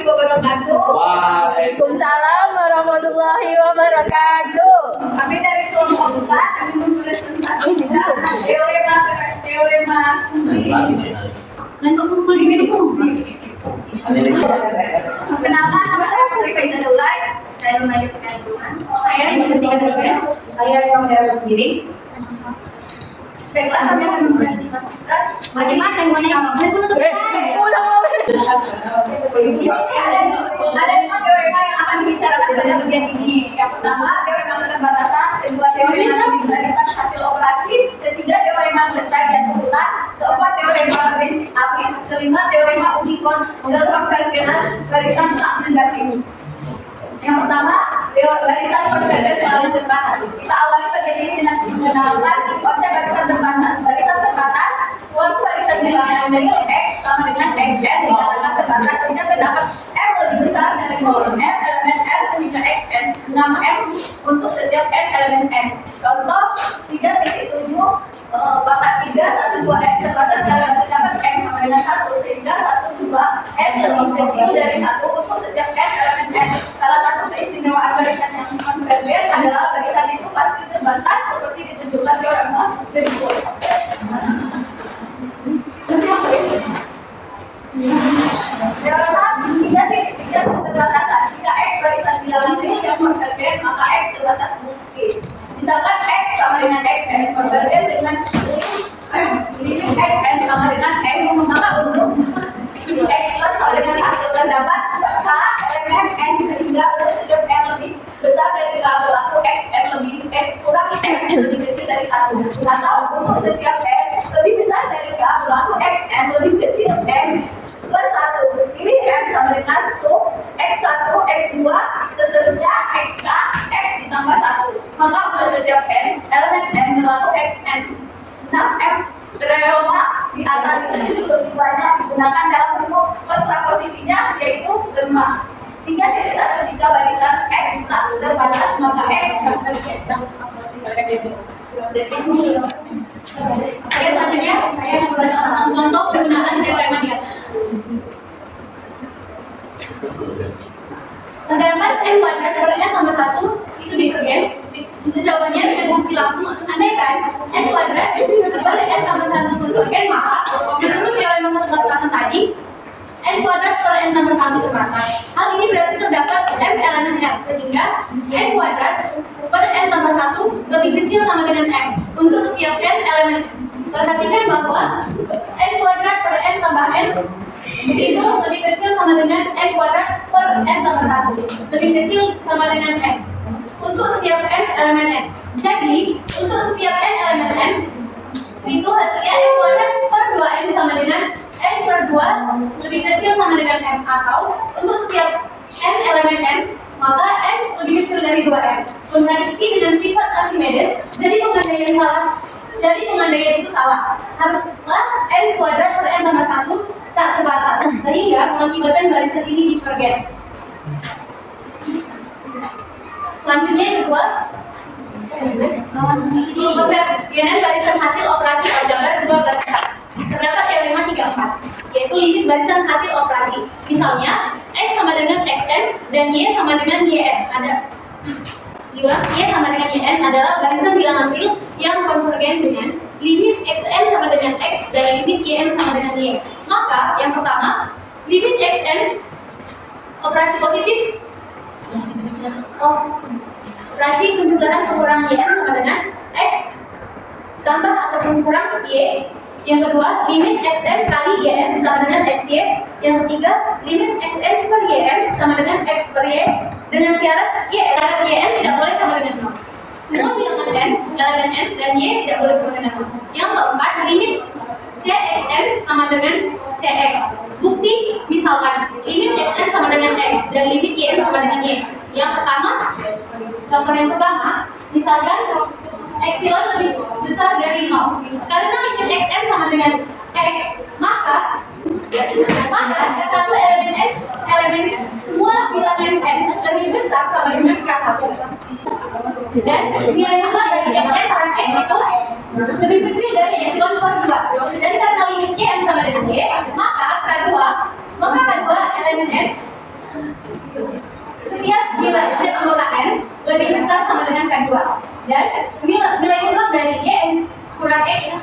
warahmatullahi wabarakatuh. Waalaikumsalam warahmatullahi wabarakatuh. Kami dari kelompok 4, kami menulis tentang teorema fungsi. Kenapa nama saya Putri Faiza Daulay? Saya remaja kementerian. Saya di 3 Saya sama daerah sendiri. Baiklah, kami akan mempresentasikan Masing-masing mau nengok, saya pun untuk ada 5 teorema yang akan dibicarakan pada bagian ini. Yang pertama, teorema keterbatasan, kedua teorema barisan hasil operasi, ketiga teorema kelestarian hutan, keempat teorema prinsip aplis, kelima teorema uji konvergensi barisan tak negatif. Yang pertama, barisan konvergen selalu terbatas. Kita awali bagian ini dengan mengenalkan konsep barisan terbatas. Barisan terbatas, suatu barisan bilangan dari X sama dengan XN dikatakan terbatas sehingga terdapat M lebih besar dari kolom M elemen R sehingga XN nama M untuk setiap N elemen N. Contoh 3.7 pangkat 3 1 2 N terbatas kalau terdapat M sama dengan 1 sehingga 1 2 N lebih kecil dari 1 untuk setiap N elemen N. Salah satu keistimewaan barisan yang konvergen adalah barisan itu pasti terbatas seperti ditunjukkan teorema dari teorema 3.3 keterbatasan. Jika X barisan bilangan ini yang konvergen, maka X terbatas mungkin. Misalkan X sama dengan XN konvergen dengan limit XN sama dengan X, maka untuk X sama dengan 1 terdapat K elemen N sehingga setiap N lebih besar dari K berlaku XN kurang X lebih kecil dari 1, atau untuk setiap N lebih besar dari K berlaku XN lebih kecil X plus 1. Ini M sama dengan sub X1, X2, seterusnya XK, X ditambah 1. Maka untuk setiap N, elemen N berlaku XN. Nah, M teorema di atas ini lebih banyak digunakan dalam bentuk kontraposisinya, yaitu lemah. 3.1 jika barisan X tak terbatas, maka X konvergen. Oke, selanjutnya saya akan membahas tentang contoh penggunaan teorema di atas. Terdapat N kuadrat per N tambah 1 itu divergen. Untuk jawabannya dengan bukti langsung, andaikan N kuadrat per N tambah 1 konvergen, maka menurut teorema keterbatasan tadi N kuadrat per N tambah 1 terbatas. Hal ini berarti terdapat M elemen R sehingga N kuadrat per N tambah 1 lebih kecil sama dengan M untuk setiap N elemen. Perhatikan bahwa N kuadrat per N tambah N itu lebih kecil sama dengan N kuadrat per N tambah 1 lebih kecil sama dengan N untuk setiap N elemen N. Jadi untuk setiap N elemen N itu hasilnya N kuadrat per 2N sama dengan N per 2 lebih kecil sama dengan N, atau untuk setiap N elemen N maka N lebih kecil dari 2N. Kontradiksi dengan sifat Archimedes, jadi pengandaian salah. Jadi pengandaian itu salah. Haruslah N kuadrat per N tambah 1 tak terbatas, sehingga mengakibatkan barisan ini divergen. Selanjutnya yang kedua, konvergen barisan hasil operasi aljabar 2 barisan. Terdapat teorema 3/4, yaitu limit barisan hasil operasi. Misalnya, X sama dengan XN dan Y sama dengan YN. Y sama dengan YN adalah barisan bilangan real yang konvergen dengan limit XN sama dengan X dan limit YN sama dengan Y. Maka, yang pertama, limit XN operasi positif operasi penjumlahan pengurangan YN sama dengan X tambah ataupun kurang Y. Yang kedua, limit XN kali YN sama dengan XY. Yang ketiga, limit XN per YN sama dengan X per Y dengan syarat YN tidak boleh sama dengan 0. Semua bilangan N, elemen N dan Y tidak boleh sama dengan 0. Yang keempat, limit CXN sama dengan CX. Bukti, misalkan limit XN sama dengan X dan limit YN sama dengan Y. Yang pertama, contoh yang pertama, misalkan epsilon lebih besar dari 0. Karena limit XN sama dengan X, maka satu elemen N, semua bilangan N lebih besar sama dengan K1. Dan nilai nambah dari XN per X itu lebih kecil dari epsilon per 2. Dan karena limit Y sama dengan Y, maka K2 elemen N Setiap bila setiap anggota N lebih besar sama dengan K2 dan nilai mutlak dari YN kurang X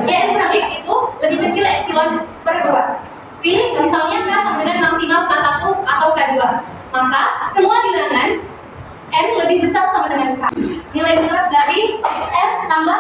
YN kurang X itu lebih kecil epsilon per 2. Pilih misalnya K sama dengan maksimal K1 atau K2, maka semua bilangan N lebih besar sama dengan K. Nilai mutlak dari XN tambah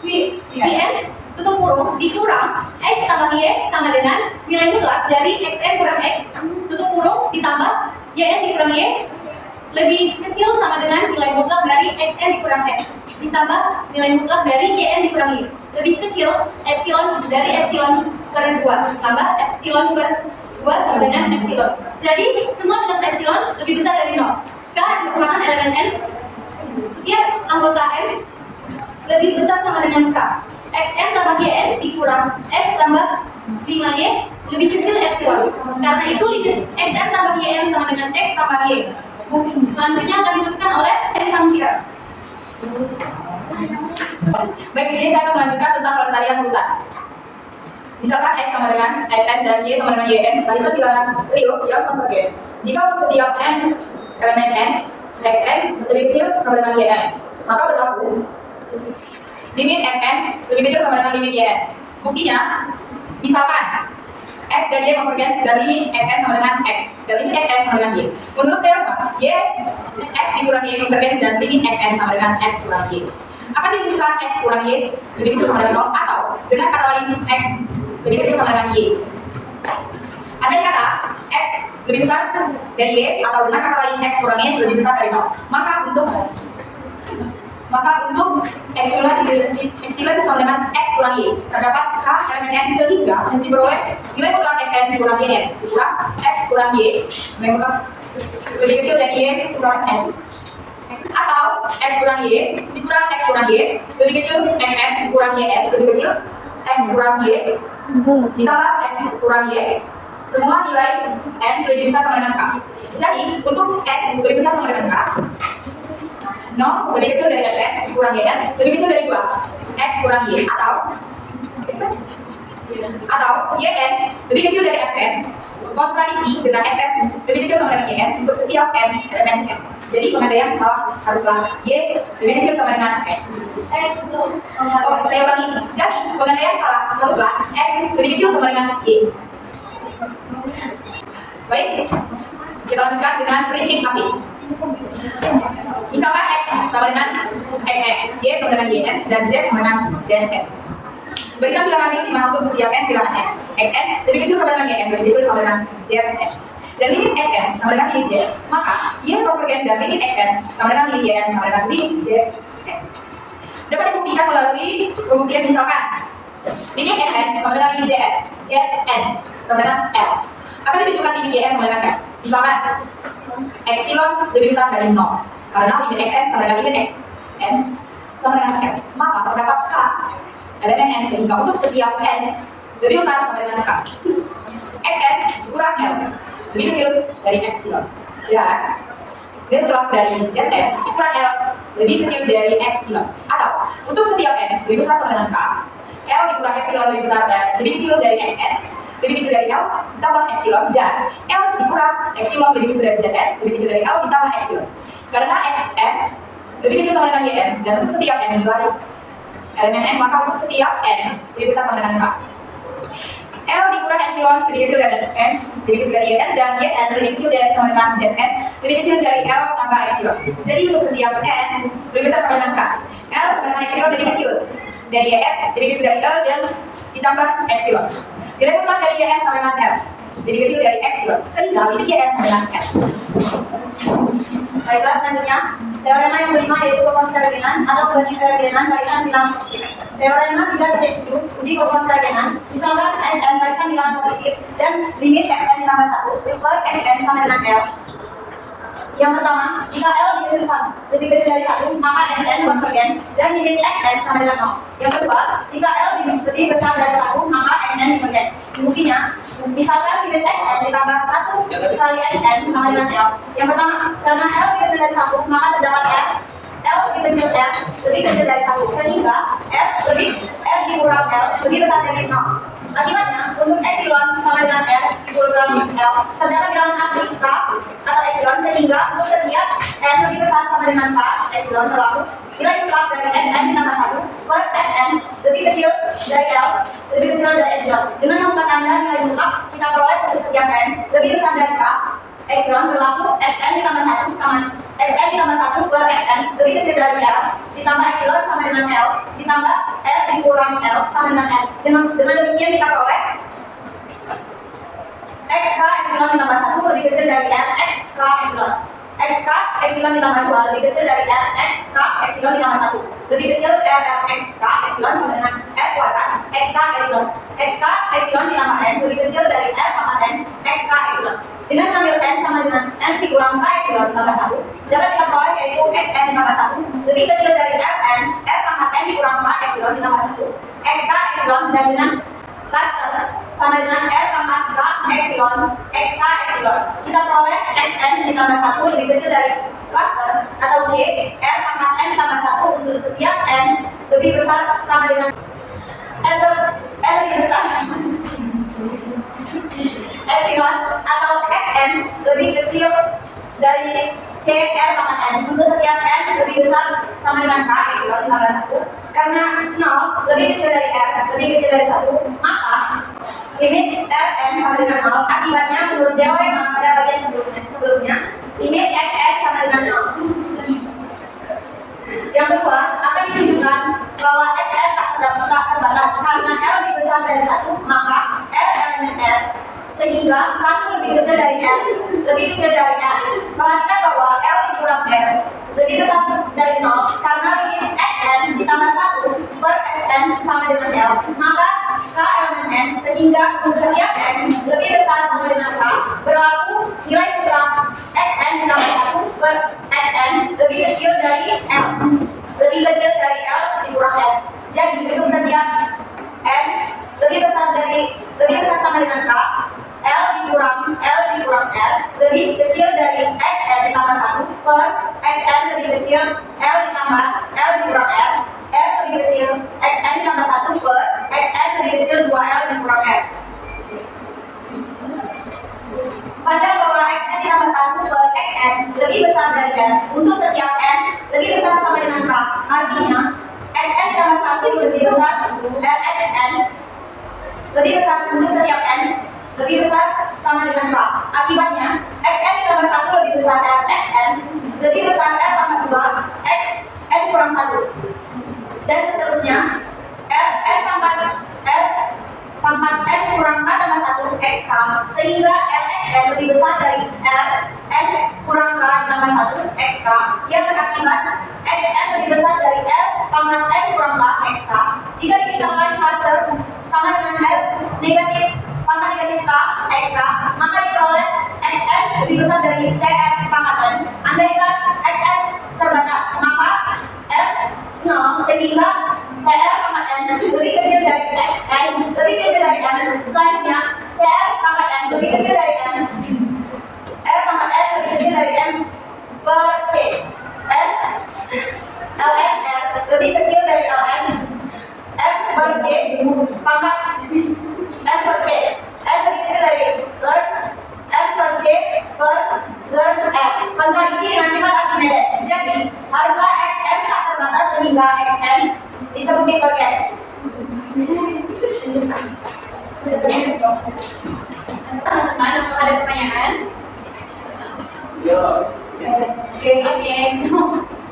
VN tutup kurung dikurang X tambah Y sama dengan nilai mutlak dari XN kurang X tutup kurung ditambah YN dikurang Y lebih kecil sama dengan nilai mutlak dari XN dikurang X ditambah nilai mutlak dari YN dikurang Y lebih kecil epsilon dari epsilon per 2 tambah epsilon per 2 sama dengan epsilon. Jadi semua bilangan epsilon lebih besar dari 0. K merupakan elemen N. Setiap anggota N lebih besar sama dengan K. Xn tambah YN dikurang X tambah 5Y lebih kecil epsilon. Karena itu limit Xn tambah YN sama dengan X tambah Y. Selanjutnya akan diteruskan oleh Samkira. Baik, di sini saya akan melanjutkan tentang kelestarian urutan. Misalkan X sama dengan Xn dan Y sama dengan YN, tadi saya bilang real yang konvergen. Jika untuk setiap N elemen N, Xn lebih kecil sama dengan YN, maka berlaku limit Xn lebih kecil sama dengan limit YN. Buktinya, misalkan X dan Y konvergen dan limit Xn sama dengan X dan limit Xn sama dengan Y. Menurut teorema, Y X dikurang Y konvergen dan limit Xn sama dengan X kurang Y. Akan ditunjukkan X kurang Y lebih kecil sama dengan 0 atau dengan kata lain X lebih kecil sama dengan Y. Andai kata X lebih besar dari Y atau dengan kata lain X kurang Y lebih besar dari 0, maka untuk epsilon sama dengan X kurang Y terdapat K elemen N sehingga diperoleh nilai mutlak Xn kurang YN kurang X kurang Y nilai mutlak lebih kecil dari Y kurang X atau X kurang Y dikurang X kurang Y lebih kecil Xn kurang YN lebih kecil X kurang Y ditambah X kurang Y semua nilai N lebih besar sama dengan K. Jadi untuk N lebih besar sama dengan K, 0 lebih kecil dari Xn dikurang YN lebih kecil dari 2 X kurang Y atau YN lebih kecil dari Xn kontradiksi dengan Xn lebih kecil sama dengan YN untuk setiap N elemen N. Jadi pengandaian salah haruslah Y lebih kecil sama dengan X. Saya ulangi. Jadi pengandaian salah haruslah X lebih kecil sama dengan Y. Baik, kita lanjutkan dengan prinsip API. Misalkan X sama dengan Xn, Y sama dengan YN, dan Z sama dengan Zn. Berikan bilangan minimal untuk setiap N bilangan N. Xn lebih kecil sama dengan YN, lebih kecil sama dengan Zn. Dan limit Xn sama dengan limit Z, maka Y konvergen dan limit Xn sama dengan limit YN sama dengan limit Zn. Dapat dibuktikan melalui pembuktian misalkan limit Xn sama dengan limit Zn sama dengan L. Akan ditunjukkan limit YN sama dengan L. Misalkan epsilon lebih besar dari 0 karena limit Xn sama dengan limit N sama dengan L, maka terdapat K elemen N sehingga untuk setiap N lebih besar sama dengan K. Xn kurang L lebih kecil dari epsilon. Dan nilai mutlak dari Zn dikurang L lebih kecil dari epsilon. Atau untuk setiap N lebih besar sama dengan K, L dikurang epsilon lebih besar dan lebih kecil dari Xn lebih kecil dari L ditambah epsilon, dan L dikurang epsilon lebih kecil dari Zn lebih kecil dari L ditambah epsilon. Karena Xn lebih kecil sama dengan YN dan untuk setiap N nilai elemen N, maka untuk setiap N lebih besar sama dengan K. L dikurang epsilon lebih kecil dari Xn lebih kecil dari YN, dan YN lebih kecil dari sama dengan Zn lebih kecil dari L tambah epsilon. Jadi untuk setiap N lebih besar sama dengan K, L sama dengan epsilon lebih kecil dari YN lebih kecil dari L dan ditambah epsilon. Nilai mutlak dari YN sama dengan L lebih kecil dari epsilon sehingga limit YN sama dengan L. Baiklah, selanjutnya teorema yang kelima yaitu kekonvergenan atau konvergenan barisan bilangan positif. Teorema 3.7 uji kekonvergenan. Misalkan Xn barisan bilangan positif dan limit Xn ditambah 1 per Xn sama dengan L. Yang pertama, jika L lebih kecil dari 1, maka Xn konvergen dan limit Xn sama dengan 0. Yang kedua, jika L lebih besar dari 1, maka Xn divergen. Buktinya, misalkan limit Xn ditambah 1 kali Xn sama dengan L. Yang pertama, karena L lebih kecil dari 1, maka terdapat L lebih kecil dari 1, sehingga L dikurang L lebih besar dari 0. Akibatnya, untuk epsilon sama dengan R dikurang L, terdapat bilangan asli K atau epsilon sehingga untuk setiap N lebih besar sama dengan K, epsilon terlalu nilai mutlak dari Sn ditambah 1 per Sn lebih kecil dari L, lebih kecil dari epsilon. Dengan membuka tanda nilai mutlak, kita peroleh untuk setiap N lebih besar dari K, epsilon berlaku Sn ditambah 1 sama Sn ditambah 1 per Sn lebih kecil dari L ditambah epsilon sama dengan L ditambah L dikurangi L sama dengan N. Dengan demikian kita peroleh XK epsilon ditambah 1 lebih kecil dari R XK epsilon. XK epsilon ditambah 2 lebih kecil dari R XK epsilon ditambah 1 lebih kecil R XK epsilon sama dengan R kuadrat XK epsilon. XK epsilon ditambah N lebih kecil dari R pangkat N XK epsilon. Dengan mengambil N sama dengan N dikurang K epsilon ditambah 1 dapat kita peroleh yaitu XN ditambah 1 lebih kecil dari Rn R pangkat N dikurang K epsilon ditambah 1 XK epsilon dan dengan cluster sama dengan R pangkat K epsilon XK epsilon. Kita peroleh Xn ditambah 1 lebih kecil dari cluster atau C R pangkat N tambah 1 untuk setiap N lebih besar sama dengan N lebih besar sama epsilon atau Xn lebih kecil dari C R pangkat N untuk setiap N lebih besar sama dengan K epsilon ditambah 1 karena 0 lebih kecil dari R lebih kecil dari 1 maka limit Rn sama dengan 0 akibatnya menurut teorema pada bagian sebelumnya limit Xn sama dengan 0. Yang kedua akan ditunjukkan bahwa Xn tak terbatas karena L lebih besar dari 1 maka R elemen R sehingga 1 lebih kecil dari R lebih kecil dari R. Perhatikan bahwa L dikurang R lebih besar dari 0 karena limit Xn ditambah 1 per Xn sama dengan L maka K elemen N sehingga untuk setiap N lebih besar sama dengan K berlaku nilai mutlak Xn ditambah 1 per Xn lebih kecil dari L lebih kecil dari L dikurang L. Jadi untuk setiap N lebih besar sama dengan K L dikurang R lebih kecil dari Xn ditambah 1 per Xn lebih kecil L ditambah L dikurang R lebih kecil Xn ditambah 1 per Xn lebih kecil 2L dikurang R. Pandang bahwa Xn ditambah 1 per Xn lebih besar dari R untuk setiap N lebih besar sama dengan K artinya Xn ditambah 1 lebih besar Xn lebih besar untuk setiap N lebih besar sama dengan K. Akibatnya Xn ditambah 1 lebih besar Xn lebih besar R pangkat 2 X N kurang 1 dan seterusnya R pangkat N kurang K tambah 1 XK sehingga Rxn lebih besar dari R N kurang K tambah 1 XK yang berakibat Xn lebih besar dari R pangkat N kurang K XK. Jika dipisahkan cluster sama dengan R negatif pangkat negatif K XK maka diperoleh Xn lebih besar dari CR pangkat N. Andaikan Xn terbatas maka R 0 sehingga CR pangkat N lebih kecil dari Xn lebih kecil dari N. Selanjutnya CR pangkat N lebih kecil dari N R pangkat N lebih kecil dari M per C N Ln R lebih kecil dari Ln M per C pangkat M per C N lebih kecil dari ln M per C per ln R. Kontradiksi dengan sifat Archimedes. Jadi haruslah Xn tak terbatas sehingga Xn disebut divergen. Teman-teman, apakah ada pertanyaan? Oke.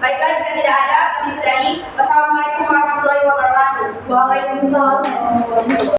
Baiklah jika tidak ada kami sudahi. Wassalamualaikum warahmatullahi wabarakatuh.